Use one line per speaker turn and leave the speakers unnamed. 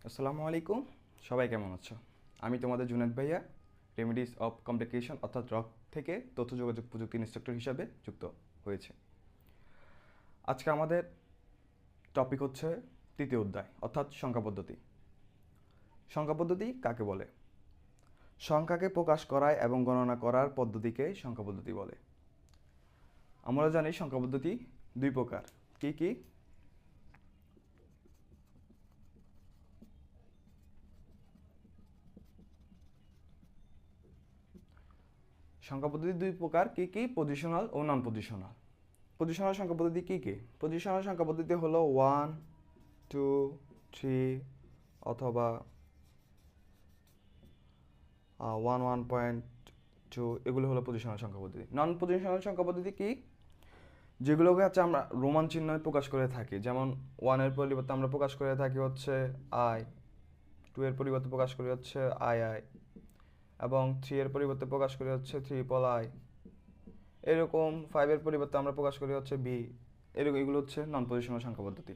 আসসালামু আলাইকুম। সবাই কেমন আছো? আমি তোমাদের জুনেদ ভাইয়া, রেমিডিস অফ কমপ্লিকেশন অর্থাৎ রক থেকে তথ্য যোগাযোগ প্রযুক্তি ইনস্ট্রাক্টর হিসাবে যুক্ত হয়েছে। আজকে আমাদের টপিক হচ্ছে তৃতীয় অধ্যায় অর্থাৎ সংখ্যা পদ্ধতি। সংখ্যা পদ্ধতি কাকে বলে? সংখ্যাকে প্রকাশ করায় এবং গণনা করার পদ্ধতিকে সংখ্যা পদ্ধতি বলে। আমরা জানি সংখ্যা পদ্ধতি দুই প্রকার। কি কি? সংখ্যা পদ্ধতি দুই প্রকার। কি কি? পজিশনাল ও নন পজিশনাল। পজিশনাল সংখ্যা পদ্ধতি কী কী? পজিশনাল সংখ্যা পদ্ধতি হলো 1, 2, 3 অথবা 1.2, এগুলো হলো পজিশনাল সংখ্যা পদ্ধতি। নন পজিশনাল সংখ্যা পদ্ধতি কি? যেগুলোকে হচ্ছে আমরা রোমান চিহ্নে প্রকাশ করে থাকি, যেমন 1-এর পরিবর্তে আমরা প্রকাশ করে থাকি হচ্ছে আই, 2-এর পরিবর্তে প্রকাশ করি হচ্ছে আই, এবং 3-এর পরিবর্তে প্রকাশ করি হচ্ছে আই, এরকম 5-এর পরিবর্তে আমরা প্রকাশ করি হচ্ছে বি। এরকম এগুলো হচ্ছে নন পজিশনাল সংখ্যা পদ্ধতি।